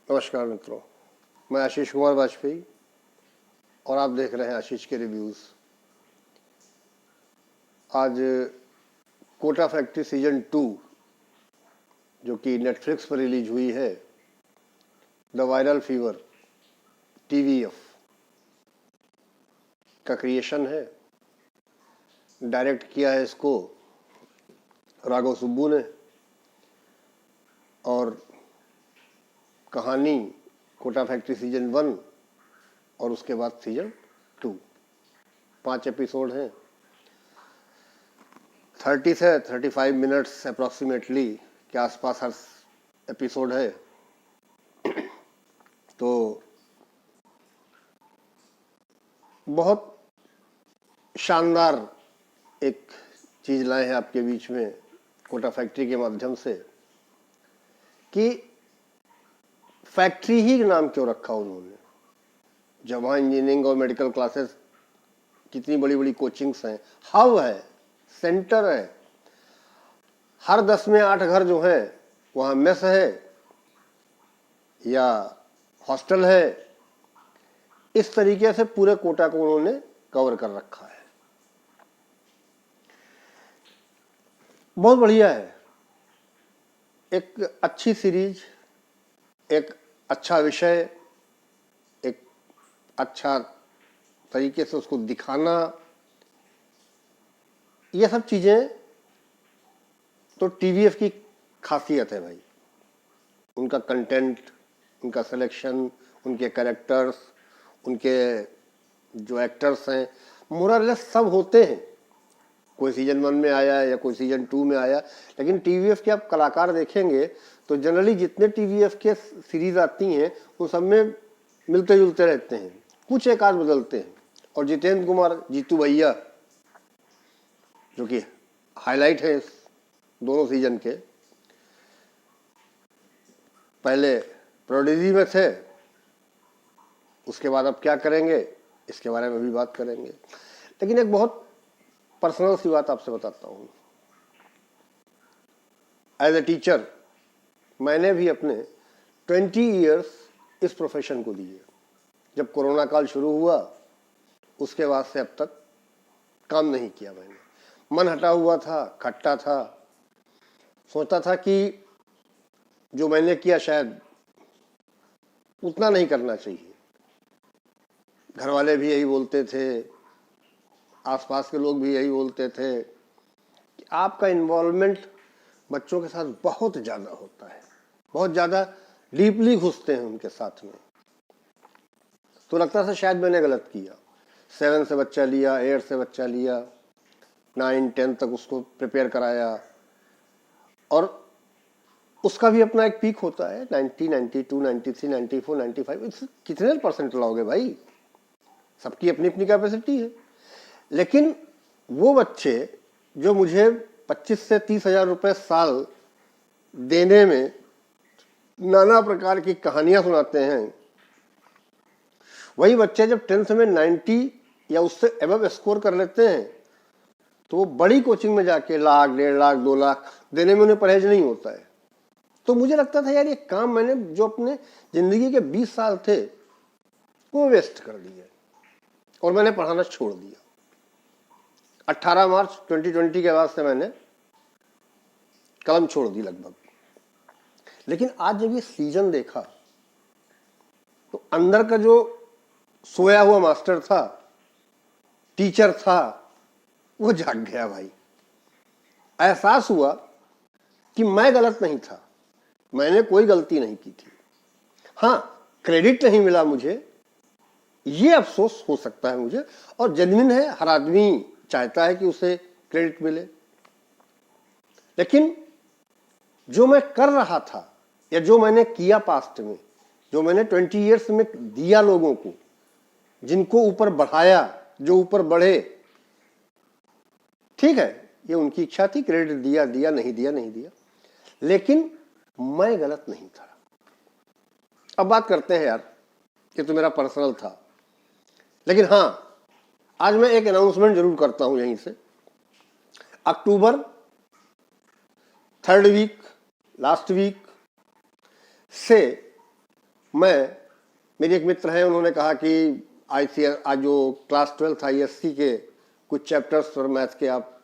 नमस्कार मित्रों, मैं आशीष कुमार वाजपेयी और आप देख रहे हैं आशीष के रिव्यूज़। आज कोटा फैक्ट्री सीजन 2 जो कि नेटफ्लिक्स पर रिलीज हुई है, द वायरल फीवर TVF का क्रिएशन है। डायरेक्ट किया है इसको राघव सुब्बू ने और कहानी कोटा फैक्ट्री सीजन 1 और उसके बाद सीजन 2। 5 एपिसोड हैं, 30 से 35 मिनट्स अप्रॉक्सीमेटली के आसपास हर एपिसोड है। तो बहुत शानदार एक चीज़ लाए हैं आपके बीच में कोटा फैक्ट्री के माध्यम से कि फैक्ट्री ही नाम क्यों रखा उन्होंने, जब वहाँ इंजीनियरिंग और मेडिकल क्लासेस कितनी बड़ी बड़ी कोचिंग्स हैं, हब है, सेंटर है। हर 10 में 8 घर जो है वहाँ मेस है या हॉस्टल है। इस तरीके से पूरे कोटा को उन्होंने कवर कर रखा है। बहुत बढ़िया है, एक अच्छी सीरीज, एक अच्छा विषय, एक अच्छा तरीके से उसको दिखाना, ये सब चीज़ें तो TVF की खासियत है भाई। उनका कंटेंट, उनका सिलेक्शन, उनके कैरेक्टर्स, उनके जो एक्टर्स हैं, मोरलेस सब होते हैं। कोई सीजन 1 में आया या कोई सीजन 2 में आया, लेकिन TVF के आप कलाकार देखेंगे तो जनरली जितने TVF के सीरीज आती हैं वो सब में मिलते जुलते रहते हैं, कुछ एक आध बदलते हैं। और जितेंद्र कुमार, जीतू भैया, जो कि हाईलाइट है इस दोनों सीजन के, पहले प्रोडिजी में थे, उसके बाद अब क्या करेंगे इसके बारे में भी बात करेंगे। लेकिन एक बहुत पर्सनल सी बात आपसे बताता हूँ। एज ए टीचर मैंने भी अपने 20 इयर्स इस प्रोफेशन को दिए। जब कोरोना काल शुरू हुआ उसके बाद से अब तक काम नहीं किया मैंने। मन हटा हुआ था, खट्टा था, सोचता था कि जो मैंने किया शायद उतना नहीं करना चाहिए। घर वाले भी यही बोलते थे, आसपास के लोग भी यही बोलते थे कि आपका इन्वॉल्वमेंट बच्चों के साथ बहुत ज़्यादा होता है, बहुत ज़्यादा डीपली घुसते हैं उनके साथ में। तो लगता था शायद मैंने गलत किया। 7 से बच्चा लिया, 8 से बच्चा लिया, 9, 10 तक उसको प्रिपेयर कराया और उसका भी अपना एक पीक होता है। 90, 92, 93, 94, 95, कितने % लाओगे भाई? सबकी अपनी अपनी कैपेसिटी है। लेकिन वो बच्चे जो मुझे 25 से 30 हजार रुपये साल देने में नाना प्रकार की कहानियां सुनाते हैं, वही बच्चे जब 10th में 90 या उससे एबव स्कोर कर लेते हैं तो वो बड़ी कोचिंग में जाके लाख, 1.5 लाख, 2 लाख देने में उन्हें परहेज नहीं होता है। तो मुझे लगता था यार ये काम मैंने जो अपने जिंदगी के 20 साल थे वो वेस्ट कर दिए और मैंने पढ़ाना छोड़ दिया। 18 मार्च 2020 के बाद से मैंने कलम छोड़ दी लगभग। लेकिन आज जब ये सीजन देखा तो अंदर का जो सोया हुआ मास्टर था, टीचर था, वो जाग गया भाई। एहसास हुआ कि मैं गलत नहीं था, मैंने कोई गलती नहीं की थी। हाँ, क्रेडिट नहीं मिला मुझे, ये अफसोस हो सकता है मुझे, और जेन्युइन है, हर आदमी चाहता है कि उसे क्रेडिट मिले। लेकिन जो मैं कर रहा था या जो मैंने किया पास्ट में, जो मैंने 20 इयर्स में दिया लोगों को, जिनको ऊपर बढ़ाया, जो ऊपर बढ़े, ठीक है, ये उनकी इच्छा थी, क्रेडिट दिया दिया, नहीं दिया नहीं दिया, लेकिन मैं गलत नहीं था। अब बात करते हैं यार, ये तो मेरा पर्सनल था। लेकिन हाँ, आज मैं एक अनाउंसमेंट जरूर करता हूं यहीं से। अक्टूबर 3rd वीक, लास्ट वीक से मेरे एक मित्र हैं, उन्होंने कहा कि आज जो क्लास 12th ISC के कुछ चैप्टर्स और मैथ के आप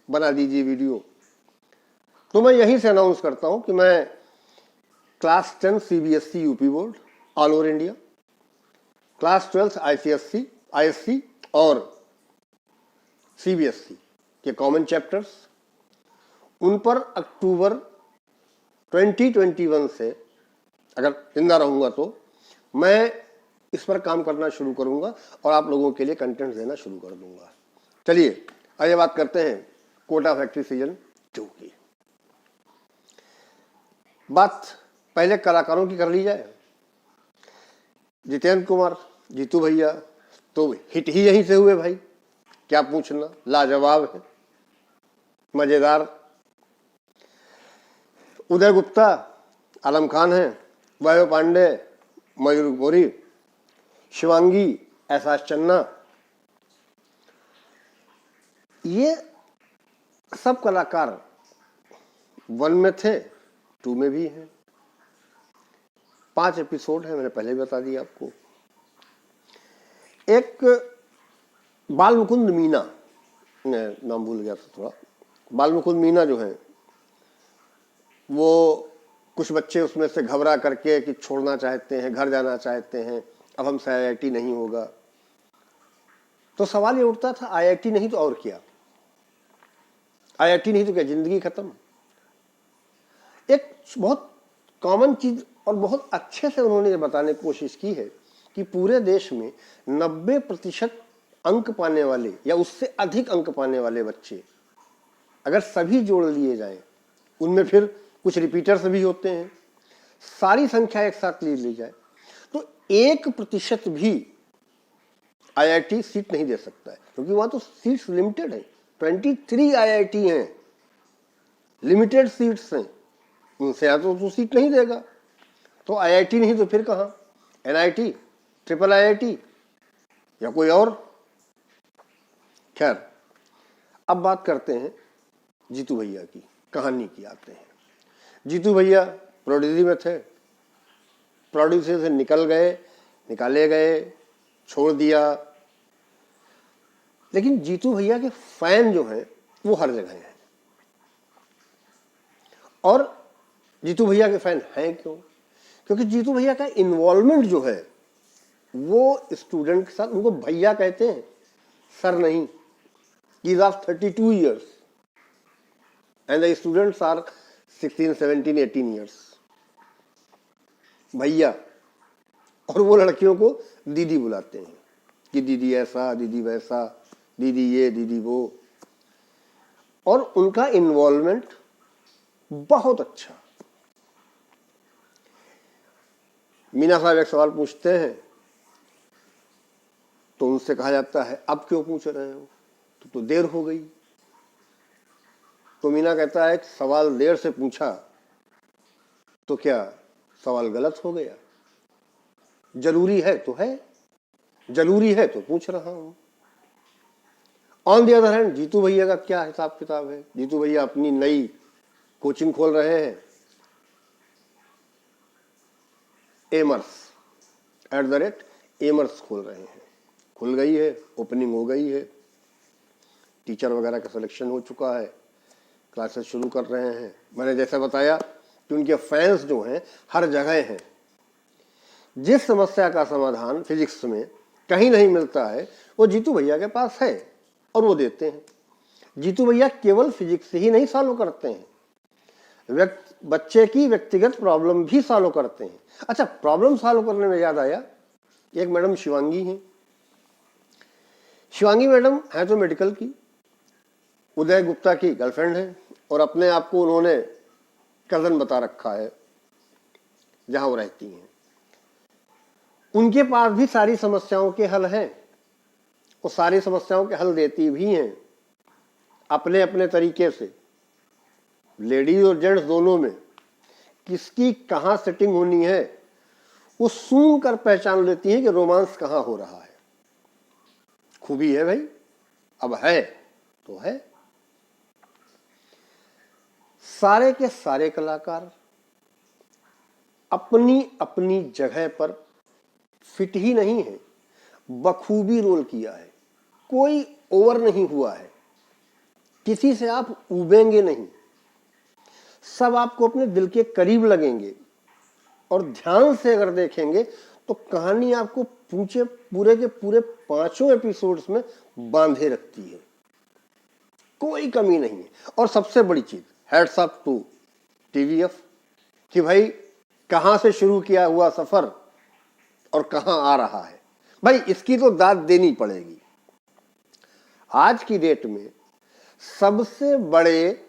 बना दीजिए वीडियो। तो मैं यहीं से अनाउंस करता हूं कि मैं class 10 CBSE UP board all over India, class 12th ISC और CBSE के कॉमन चैप्टर्स, उन पर अक्टूबर 2021 से अगर जिंदा रहूंगा तो मैं इस पर काम करना शुरू करूंगा और आप लोगों के लिए कंटेंट देना शुरू कर दूंगा। चलिए आइए बात करते हैं कोटा फैक्ट्री सीजन 2 की। बात पहले कलाकारों की कर ली जाए। जितेंद्र कुमार, जीतू भैया तो हिट ही यहीं से हुए भाई, क्या पूछना, लाजवाब है, मजेदार। उदय गुप्ता, आलम खान है, वैभव पांडे, मयूर गौरी, शिवांगी, एहसास चन्ना, ये सब कलाकार 1 में थे, 2 में भी हैं। 5 एपिसोड है, मैंने पहले भी बता दिया आपको। एक बाल मुकुंद मीना, मैं नाम भूल गया था थोड़ा, बाल मुकुंद मीना जो है वो कुछ बच्चे उसमें से घबरा करके कि छोड़ना चाहते हैं, घर जाना चाहते हैं, अब हमसे IIT नहीं होगा। तो सवाल ये उठता था IIT नहीं तो और क्या, IIT नहीं तो क्या जिंदगी खत्म। एक बहुत कॉमन चीज और बहुत अच्छे से उन्होंने ये बताने की कोशिश की है कि पूरे देश में 90% अंक पाने वाले या उससे अधिक अंक पाने वाले बच्चे अगर सभी जोड़ लिए जाएं, उनमें फिर कुछ रिपीटर्स भी होते हैं, सारी संख्या एक साथ ले ली जाए तो 1% भी IIT सीट नहीं दे सकता है, क्योंकि वहां तो सीट्स लिमिटेड है। 23 IIT हैं, लिमिटेड सीट्स हैं, उनसे या तो सीट नहीं देगा। तो IIT नहीं तो फिर कहां, NIT, ट्रिपल IIT या कोई और। खैर, अब बात करते हैं जीतू भैया की कहानी की आते हैं। जीतू भैया प्रोड्यूसरी में थे, प्रोड्यूसर से निकाले गए, छोड़ दिया। लेकिन जीतू भैया के फैन जो हैं वो हर जगह हैं। और जीतू भैया के फैन हैं क्यों? क्योंकि जीतू भैया का इन्वॉल्वमेंट जो है वो स्टूडेंट के साथ, उनको भैया कहते हैं, सर नहीं। He is of 32 years and the students are 16, 17, 18 years. भैया, और वो लड़कियों को दीदी बुलाते हैं कि दीदी ऐसा, दीदी वैसा, दीदी ये, दीदी वो। और उनका इन्वॉल्वमेंट बहुत अच्छा। मीना साहब एक सवाल पूछते हैं तो उनसे कहा जाता है अब क्यों पूछ रहे हो, तो देर हो गई। तो मीना कहता है कि सवाल देर से पूछा तो क्या सवाल गलत हो गया? जरूरी है तो है, जरूरी है तो पूछ रहा हूं। On the other hand Jeetu भैया का क्या हिसाब किताब है? जीतू भैया अपनी नई कोचिंग खोल रहे हैं, एमर्स खोल रहे हैं। खुल गई है, ओपनिंग हो गई है, टीचर वगैरह का सिलेक्शन हो चुका है, क्लासेस शुरू कर रहे हैं। मैंने जैसा बताया कि उनके फैंस जो हैं हर जगह हैं। जिस समस्या का समाधान फिजिक्स में कहीं नहीं मिलता है वो जीतू भैया के पास है और वो देते हैं। जीतू भैया केवल फिजिक्स ही नहीं सॉल्व करते हैं, बच्चे की व्यक्तिगत प्रॉब्लम भी सॉल्व करते हैं। अच्छा, प्रॉब्लम सॉल्व करने में याद आया, एक मैडम शिवांगी हैं। शिवांगी मैडम है तो मेडिकल की, उदय गुप्ता की गर्लफ्रेंड है और अपने आप को उन्होंने कजन बता रखा है जहां वो रहती हैं। उनके पास भी सारी समस्याओं के हल हैं, वो सारी समस्याओं के हल देती भी हैं अपने अपने तरीके से। लेडीज और जेंट्स दोनों में किसकी कहां सेटिंग होनी है वो सूंघ कर पहचान लेती है कि रोमांस कहां हो रहा है। खूबी है भाई, अब है तो है। सारे के सारे कलाकार अपनी अपनी जगह पर फिट ही नहीं है, बखूबी रोल किया है, कोई ओवर नहीं हुआ है, किसी से आप उबेंगे नहीं, सब आपको अपने दिल के करीब लगेंगे। और ध्यान से अगर देखेंगे तो कहानी आपको पूरे के पूरे 5 एपिसोड्स में बांधे रखती है, कोई कमी नहीं है। और सबसे बड़ी चीज, हेड्स अप टू टीवीएफ कि भाई कहां से शुरू किया हुआ सफर और कहां आ रहा है, भाई इसकी तो दाद देनी पड़ेगी। आज की डेट में सबसे बड़े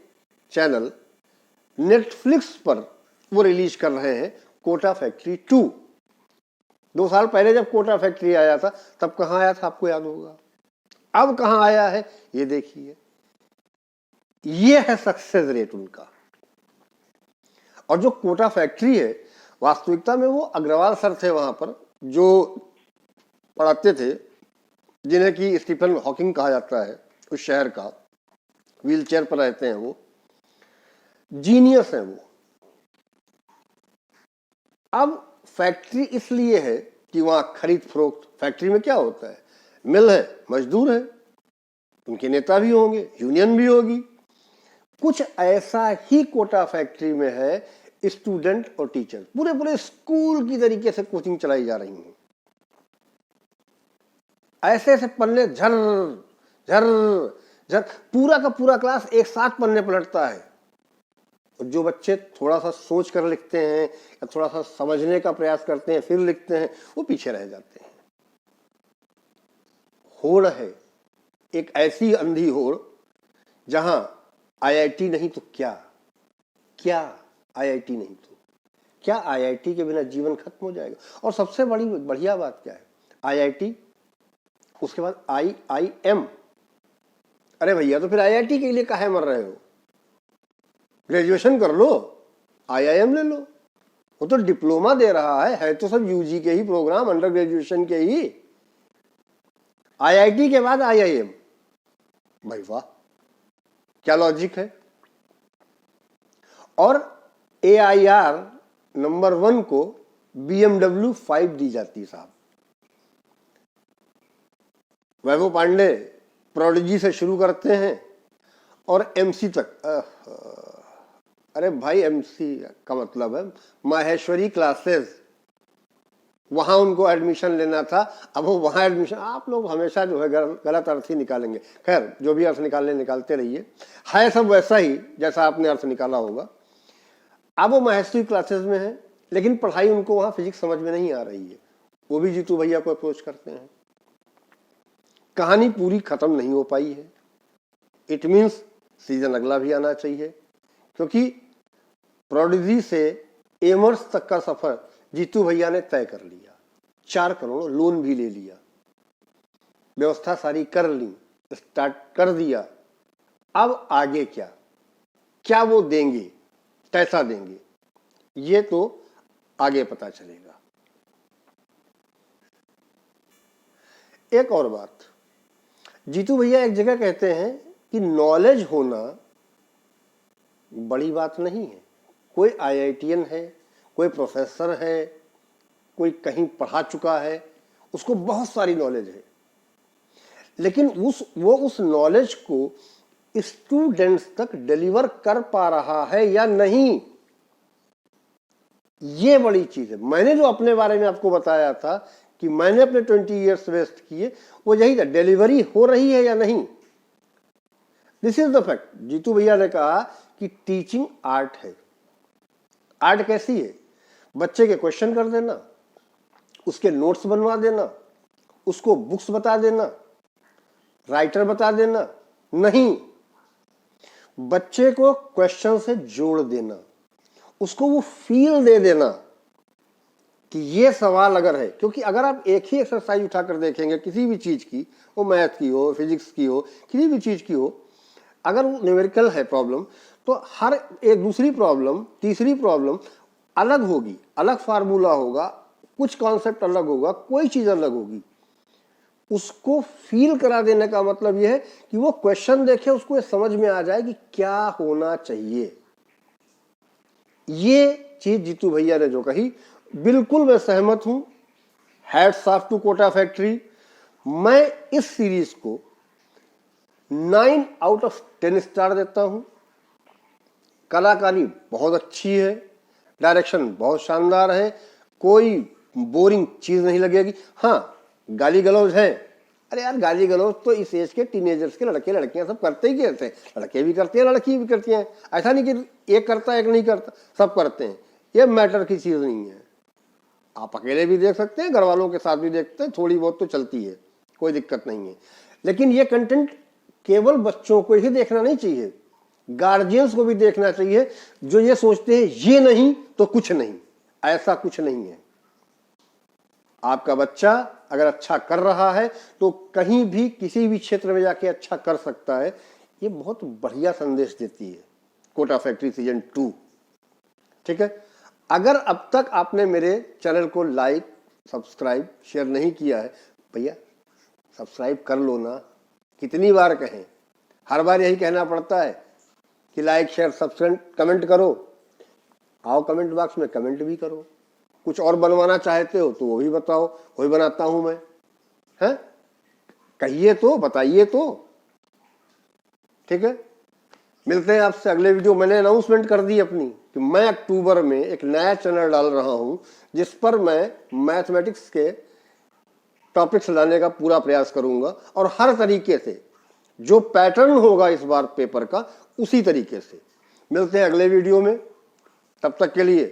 चैनल नेटफ्लिक्स पर वो रिलीज कर रहे हैं कोटा फैक्ट्री 2। 2 साल पहले जब कोटा फैक्ट्री आया था तब कहां आया था आपको याद होगा, अब कहां आया है ये देखिए। ये है सक्सेस रेट उनका। और जो कोटा फैक्ट्री है, वास्तविकता में वो अग्रवाल सर थे वहां पर जो पढ़ाते थे, जिन्हें कि स्टीफन हॉकिंग कहा जाता है उस शहर का, व्हील चेयर पर रहते हैं, वो जीनियस हैं वो। अब फैक्ट्री इसलिए है कि वहां खरीद फरोख्त, फैक्ट्री में क्या होता है, मिल है, मजदूर है, उनके नेता भी होंगे, यूनियन भी होगी। कुछ ऐसा ही कोटा फैक्ट्री में है, स्टूडेंट और टीचर पूरे पूरे स्कूल की तरीके से कोचिंग चलाई जा रही है। ऐसे ऐसे पन्ने झर झर झर, पूरा का पूरा क्लास एक साथ पन्ने पलटता है। और जो बच्चे थोड़ा सा सोच कर लिखते हैं या थोड़ा सा समझने का प्रयास करते हैं फिर लिखते हैं, वो पीछे रह जाते हैं। होड़ है एक ऐसी अंधी होड़ जहां आईआईटी नहीं तो क्या आईआईटी नहीं तो क्या, आईआईटी के बिना जीवन खत्म हो जाएगा। और सबसे बड़ी बढ़िया बात क्या है, आईआईटी उसके बाद आईआईएम। अरे भैया तो फिर आईआईटी के लिए काहे मर रहे हो, ग्रेजुएशन कर लो, आईआईएम ले लो, वो तो डिप्लोमा दे रहा है तो सब यूजी के ही प्रोग्राम, अंडर ग्रेजुएशन के ही। आईआईटी के बाद आईआईएम, भाई वाह क्या लॉजिक है। और AIR नंबर 1 को BMW 5 दी जाती है साहब। वैभव पांडे प्रोडिजी से शुरू करते हैं और MC तक। अरे भाई MC का मतलब है माहेश्वरी क्लासेस, वहां उनको एडमिशन लेना था, अब वो वहां एडमिशन। आप लोग हमेशा जो है गलत अर्थ ही निकालेंगे, खैर जो भी अर्थ निकालते रहिए, है सब वैसा ही जैसा आपने अर्थ निकाला होगा। अब वो माहेश्वरी क्लासेस में है, लेकिन पढ़ाई उनको वहां फिजिक्स समझ में नहीं आ रही है, वो भी जीतू भैया को अप्रोच करते हैं। कहानी पूरी खत्म नहीं हो पाई है, इट मीन्स सीजन अगला भी आना चाहिए, क्योंकि प्रोडिजी से एमर्स तक का सफर जीतू भैया ने तय कर लिया। 4 करोड़ लोन भी ले लिया, व्यवस्था सारी कर ली, स्टार्ट कर दिया। अब आगे क्या वो देंगे, कैसा देंगे, ये तो आगे पता चलेगा। एक और बात, जीतू भैया एक जगह कहते हैं कि नॉलेज होना बड़ी बात नहीं है। कोई आईआईटीएन है, कोई प्रोफेसर है, कोई कहीं पढ़ा चुका है, उसको बहुत सारी नॉलेज है, लेकिन वो उस नॉलेज को स्टूडेंट्स तक डिलीवर कर पा रहा है या नहीं, ये बड़ी चीज है। मैंने जो अपने बारे में आपको बताया था कि मैंने अपने 20 इयर्स वेस्ट किए, वो यही था, डिलीवरी हो रही है या नहीं। This is the fact. Jeetu भैया ने कहा कि टीचिंग आर्ट है। आर्ट कैसी है, बच्चे के क्वेश्चन कर देना, उसके नोट्स बनवा देना, उसको बुक्स बता देना, राइटर बता देना, नहीं, बच्चे को क्वेश्चन से जोड़ देना, उसको वो फील दे देना कि ये सवाल अगर है। क्योंकि अगर आप एक ही एक्सरसाइज उठाकर देखेंगे किसी भी चीज की, वो मैथ की हो, फिजिक्स की हो, किसी भी चीज की हो, अगर वो न्यूमेरिकल है प्रॉब्लम, तो हर एक दूसरी प्रॉब्लम, तीसरी प्रॉब्लम अलग होगी, अलग फार्मूला होगा, कुछ कॉन्सेप्ट अलग होगा, कोई चीज अलग होगी। उसको फील करा देने का मतलब यह है कि वो क्वेश्चन देखे, उसको ये समझ में आ जाए कि क्या होना चाहिए। ये चीज जीतू भैया ने जो कही बिल्कुल मैं सहमत हूं। Hats off to Kota factory. मैं इस सीरीज को 9 आउट ऑफ 10 स्टार देता हूं। कलाकारी बहुत अच्छी है, डायरेक्शन बहुत शानदार है, कोई बोरिंग चीज नहीं लगेगी। हाँ, गाली गलौज है, अरे यार गाली गलौज तो इस एज के टीनेजर्स के लड़के लड़कियां सब करते ही करते हैं, लड़के भी करते हैं लड़की भी करती हैं। ऐसा नहीं कि एक करता है एक नहीं करता, सब करते हैं। ये मैटर की चीज नहीं है। आप अकेले भी देख सकते हैं, घर वालों के साथ भी देखते हैं, थोड़ी बहुत तो चलती है, कोई दिक्कत नहीं है। लेकिन ये कंटेंट केवल बच्चों को ही देखना नहीं चाहिए, गार्जियंस को भी देखना चाहिए, जो ये सोचते हैं ये नहीं तो कुछ नहीं। ऐसा कुछ नहीं है। आपका बच्चा अगर अच्छा कर रहा है तो कहीं भी किसी भी क्षेत्र में जाके अच्छा कर सकता है। ये बहुत बढ़िया संदेश देती है कोटा फैक्ट्री सीजन 2। ठीक है, अगर अब तक आपने मेरे चैनल को लाइक सब्सक्राइब शेयर नहीं किया है, भैया सब्सक्राइब कर लो ना। कितनी बार कहें, हर बार यही कहना पड़ता है कि लाइक शेयर सब्सक्राइब कमेंट करो। आओ कमेंट बॉक्स में कमेंट भी करो, कुछ और बनवाना चाहते हो तो वो भी बताओ, वही बनाता हूं मैं। हैं, कहिए तो, बताइए तो। ठीक है, मिलते हैं आपसे अगले वीडियो। मैंने अनाउंसमेंट कर दी अपनी कि मैं अक्टूबर में एक नया चैनल डाल रहा हूं जिस पर मैं मैथमेटिक्स के टॉपिक्स लाने का पूरा प्रयास करूंगा, और हर तरीके से जो पैटर्न होगा इस बार पेपर का उसी तरीके से। मिलते हैं अगले वीडियो में, तब तक के लिए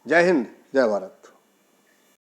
जय हिंद जय भारत।